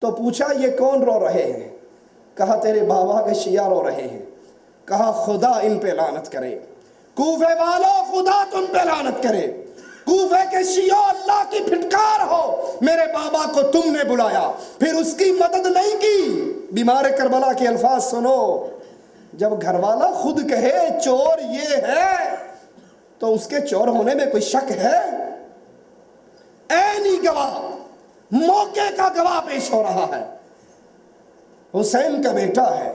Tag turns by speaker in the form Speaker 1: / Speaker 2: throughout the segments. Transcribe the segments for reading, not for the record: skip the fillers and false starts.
Speaker 1: تو پوچھا یہ کون رو رہے ہیں؟ کہا تیرے بابا کے شیعہ رو رہے ہیں۔ کہا خدا ان پہ لعنت کرے، کوفے والوں خدا تم پہ لعنت کرے، کوفے کے شیعہ اللہ کی پھٹکار ہو، میرے بابا کو تم نے بلایا پھر اس کی مدد نہیں کی۔ بیمار کربلا کے الفاظ سنو، جب گھر والا خود کہے چور یہ ہے تو اس کے چور ہونے میں کوئی شک ہے؟ عینی گواہ، موقع کا گواہ پیش ہو رہا ہے، حسین کا بیٹا ہے،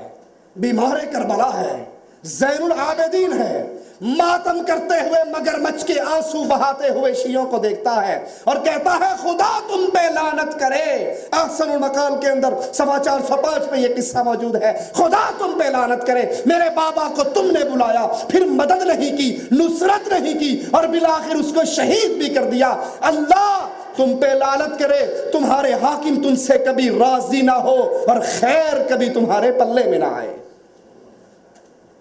Speaker 1: بیمار کربلا ہے، زین العابدین ہے، ماتم کرتے ہوئے مگرمچھ کے آنسو بہاتے ہوئے شیعوں کو دیکھتا ہے اور کہتا ہے خدا تم پہ لعنت کرے۔ احسن المقال کے اندر صفحہ 405 پہ یہ قصہ موجود ہے، خدا تم پہ لعنت کرے، میرے بابا کو تم نے بلایا پھر مدد نہیں کی، نصرت نہیں کی اور بالآخر اس کو شہید بھی کر دیا۔ اللہ تم پہ لعنت کرے، تمہارے حاکم تم سے کبھی راضی نہ ہو اور خیر کبھی تمہارے پلے میں نہ آئے۔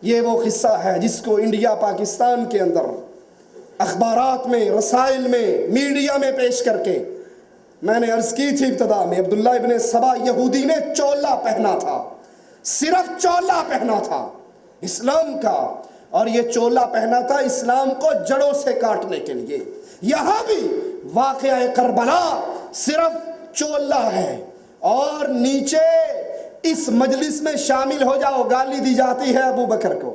Speaker 1: یہ وہ قصہ ہے جس کو انڈیا پاکستان کے اندر اخبارات میں، رسائل میں، میڈیا میں پیش کر کے میں نے عرض کی تھی ابتدا میں، عبداللہ ابن سبا یہودی نے چولا پہنا تھا، صرف چولا پہنا تھا اسلام کا، اور یہ چولا پہنا تھا اسلام کو جڑوں سے کاٹنے کے لیے۔ یہاں بھی واقعہ کربلا صرف چولا ہے اور نیچے اس مجلس میں شامل ہو جاؤ، گالی دی جاتی ہے ابو بکر کو،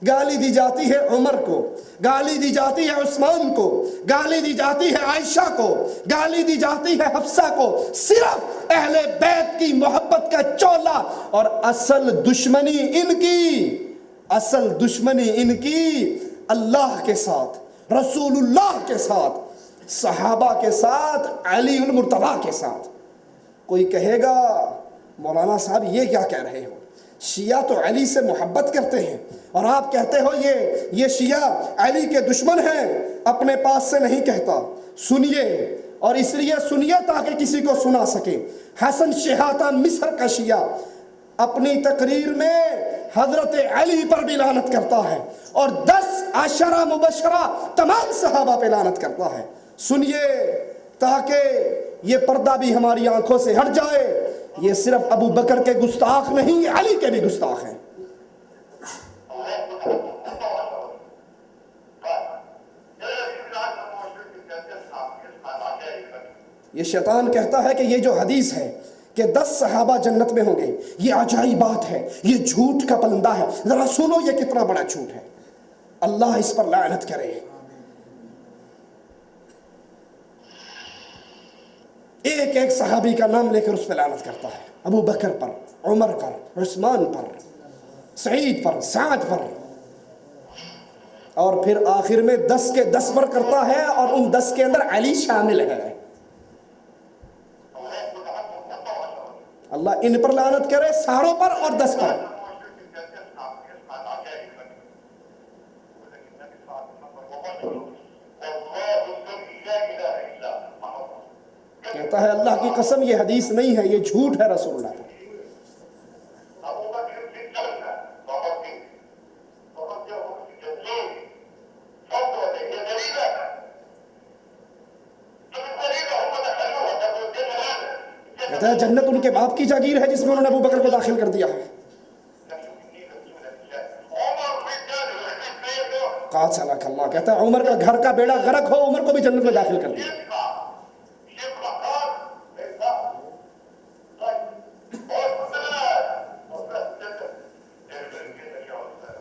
Speaker 1: گالی دی جاتی ہے عمر کو، گالی دی جاتی ہے عثمان کو، گالی دی جاتی ہے عائشہ کو، گالی دی جاتی ہے حفصہ کو، صرف اہل بیت کی محبت کا چولا، اور اصل دشمنی ان کی اللہ کے ساتھ، رسول اللہ کے ساتھ، صحابہ کے ساتھ، علی المرتضیٰ کے ساتھ۔ کوئی کہے گا مولانا صاحب یہ کیا کہہ رہے ہو، شیعہ تو علی سے محبت کرتے ہیں اور آپ کہتے ہو یہ شیعہ علی کے دشمن ہیں۔ اپنے پاس سے نہیں کہتا، سنیے، اور اس لیے سنیے تاکہ کسی کو سنا سکے۔ حسن شہاتہ مصر کا شیعہ اپنی تقریر میں حضرت علی پر بھی لعنت کرتا ہے اور 10 عشرہ مبشرہ تمام صحابہ پہ لعنت کرتا ہے۔ سنیے تاکہ یہ پردہ بھی ہماری آنکھوں سے ہٹ جائے، یہ صرف ابو بکر کے گستاخ نہیں، یہ علی کے بھی گستاخ ہیں۔ یہ شیطان کہتا ہے کہ یہ جو حدیث ہے کہ 10 صحابہ جنت میں ہوں گے، یہ عجائب بات ہے، یہ جھوٹ کا پلندہ ہے، ذرا سنو یہ کتنا بڑا جھوٹ ہے، اللہ اس پر لعنت کرے۔ ایک صحابی کا نام لے کر اس پہ لعنت کرتا ہے، ابو بکر پر، عمر پر، عثمان پر، سعید پر، سعد پر، اور پھر آخر میں 10 کے 10 پر کرتا ہے اور ان 10 کے اندر علی شامل ہے۔ اللہ ان پر لعنت کرے، ساروں پر اور 10 پر۔ کہتا ہے اللہ کی قسم یہ حدیث نہیں ہے، یہ جھوٹ ہے رسول اللہ کا۔ کہتا ہے جنت ان کے باپ کی جاگیر ہے جس میں انہوں نے ابو بکر کو داخل کر دیا ہے۔ قاتلک اللہ، کہتا ہے عمر کا گھر کا بیڑا غرق ہو، عمر کو بھی جنت میں داخل کر دیا۔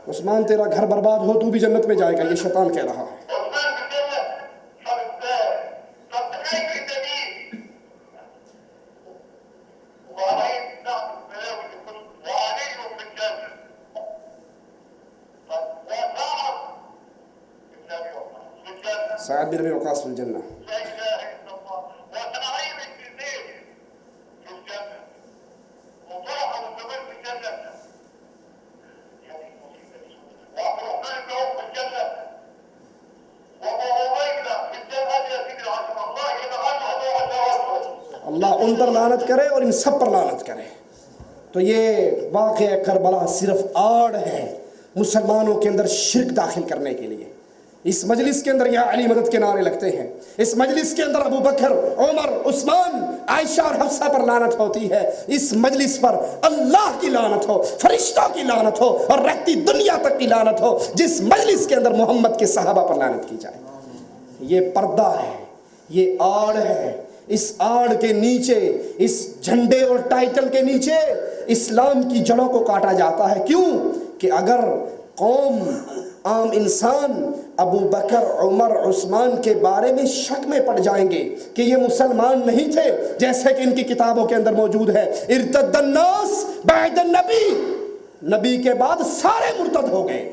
Speaker 1: عثمان تیرا گھر برباد ہو تو بھی جنت میں جائے گا، یہ شیطان کہہ رہا ہے۔ سعد بن ابی وقاص فی الجنہ۔ اللہ ان پر لعنت کرے اور ان سب پر لعنت کرے۔ تو یہ واقعہ کربلا صرف آڑ ہے مسلمانوں کے اندر شرک داخل کرنے کے لیے۔ اس مجلس کے اندر یا علی مدد کے نعرے لگتے ہیں، اس مجلس کے اندر ابو بکر، عمر، عثمان، عائشہ اور حفصہ پر لعنت ہوتی ہے، اس مجلس پر اللہ کی لعنت ہو، فرشتوں کی لعنت ہو اور رہتی دنیا تک کی لعنت ہو جس مجلس کے اندر محمد کے صحابہ پر لعنت کی جائے۔ یہ پردہ ہے، یہ آڑ ہے، اس آڑ کے نیچے، اس جھنڈے اور ٹائٹل کے نیچے اسلام کی جڑوں کو کاٹا جاتا ہے۔ کیوں کہ اگر قوم، عام انسان ابو بکر، عمر، عثمان کے بارے میں شک میں پڑ جائیں گے کہ یہ مسلمان نہیں تھے، جیسے کہ ان کی کتابوں کے اندر موجود ہے، ارتد الناس بعد النبی، نبی کے بعد سارے مرتد ہو گئے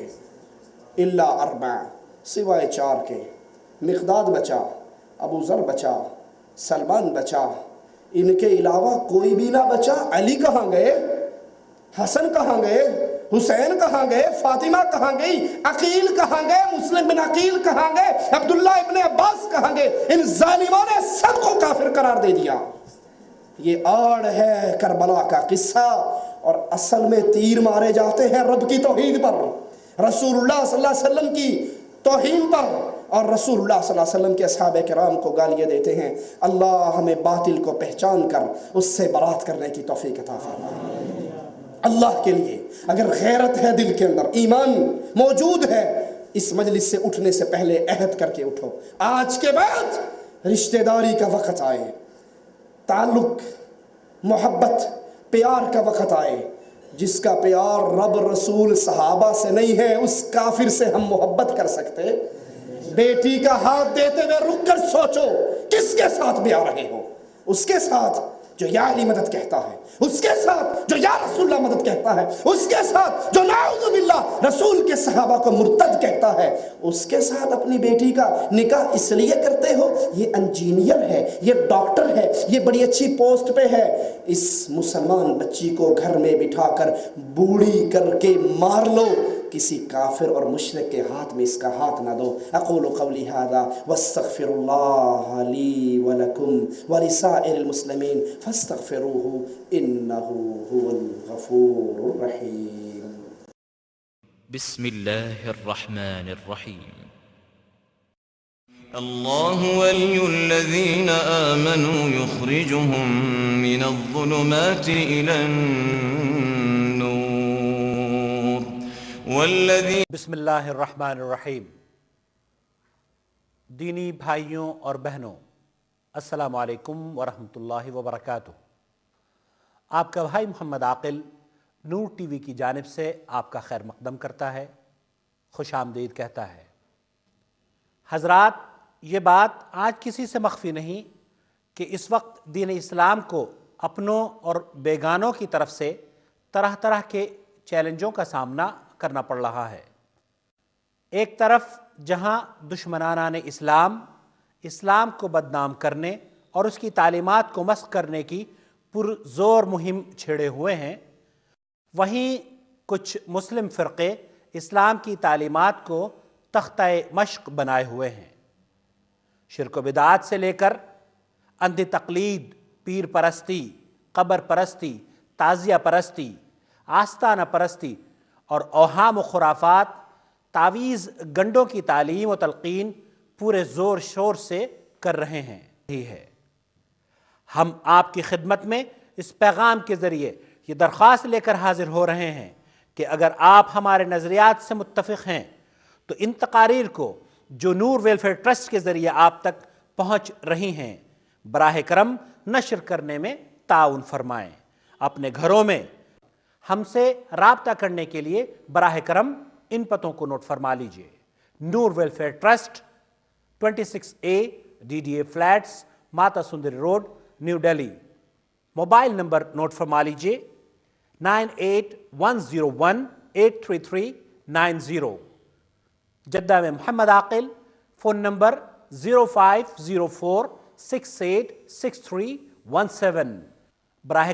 Speaker 1: الا اربع، سوائے 4 کے، مقداد بچا، ابو ذر بچا، سلمان بچا، ان کے علاوہ کوئی بھی نہ بچا۔ علی کہاں گئے؟ حسن کہاں گئے؟ حسین کہاں گئے؟ فاطمہ کہاں گئی؟ عقیل کہاں گئے؟ مسلم بن عقیل کہاں گئے؟ عبداللہ ابن عباس کہاں گئے؟ ان ظالموں نے سب کو کافر قرار دے دیا۔ یہ آڑ ہے کربلا کا قصہ، اور اصل میں تیر مارے جاتے ہیں رب کی توحید پر، رسول اللہ صلی اللہ علیہ وسلم کی توہین پر، اور رسول اللہ صلی اللہ علیہ وسلم کے اصحاب کرام کو گالیاں دیتے ہیں۔ اللہ ہمیں باطل کو پہچان کر اس سے برات کرنے کی توفیق عطا فرمائے۔ اللہ کے لیے اگر غیرت ہے دل کے اندر، ایمان موجود ہے، اس مجلس سے اٹھنے سے پہلے عہد کر کے اٹھو، آج کے بعد رشتہ داری کا وقت آئے، تعلق، محبت، پیار کا وقت آئے، جس کا پیار رب، رسول، صحابہ سے نہیں ہے، اس کافر سے ہم محبت کر سکتے؟ بیٹی کا ہاتھ دیتے ہوئے رک کر سوچو کس کے ساتھ بھی آ رہے ہو، اس کے ساتھ جو یا علی مدد کہتا ہے، اس کے ساتھ جو یا رسول اللہ مدد کہتا ہے، اس کے ساتھ جو نعوذ باللہ رسول کے صحابہ کو مرتد کہتا ہے، اس کے ساتھ اپنی بیٹی کا نکاح اس لیے کرتے ہو یہ انجینئر ہے، یہ ڈاکٹر ہے، یہ بڑی اچھی پوسٹ پہ ہے، اس مسلمان بچی کو گھر میں بٹھا کر بوڑھی کر کے مار لو، کسی کافر اور مشرک کے ہاتھ میں اس کا ہاتھ نہ دو۔ اقول قولی ھذا واستغفر اللہ لی ولکم ولسائر المسلمین فاستغفروہ انہ هو الغفور الرحیم۔
Speaker 2: بسم اللہ الرحمن الرحیم۔ اللہ ولی الذین آمنوا یخرجهم من الظلمات إلی النور والذین۔
Speaker 3: بسم اللہ الرحمن الرحیم۔ دینی بھائیوں اور بہنوں، السلام علیکم ورحمۃ اللہ وبرکاتہ۔ آپ کا بھائی محمد عاقل نور ٹی وی کی جانب سے آپ کا خیر مقدم کرتا ہے، خوش آمدید کہتا ہے۔ حضرات، یہ بات آج کسی سے مخفی نہیں کہ اس وقت دین اسلام کو اپنوں اور بیگانوں کی طرف سے طرح طرح کے چیلنجوں کا سامنا کرنا پڑ رہا ہے۔ ایک طرف جہاں دشمنان اسلام کو بدنام کرنے اور اس کی تعلیمات کو مسخ کرنے کی پرزور مہم چھیڑے ہوئے ہیں، وہیں کچھ مسلم فرقے اسلام کی تعلیمات کو تختہ مشق بنائے ہوئے ہیں۔ شرک و بدعات سے لے کر اندھی تقلید، پیر پرستی، قبر پرستی، تعزیہ پرستی، آستانہ پرستی اور اوہام و خرافات، تعویذ گنڈوں کی تعلیم و تلقین پورے زور شور سے کر رہے ہیں۔ یہی ہے، ہم آپ کی خدمت میں اس پیغام کے ذریعے یہ درخواست لے کر حاضر ہو رہے ہیں کہ اگر آپ ہمارے نظریات سے متفق ہیں تو ان تقاریر کو جو نور ویلفیئر ٹرسٹ کے ذریعے آپ تک پہنچ رہی ہیں، براہ کرم نشر کرنے میں تعاون فرمائیں۔ اپنے گھروں میں ہم سے رابطہ کرنے کے لیے براہ کرم ان پتوں کو نوٹ فرما لیجئے۔ Noor welfare trust, 26A DDA flats, Mata Sundari road, new Delhi. Mobile number note فرما لیجئے 9810183390۔ جدہ میں محمد عاقل، فون نمبر 0504686317۔ براہ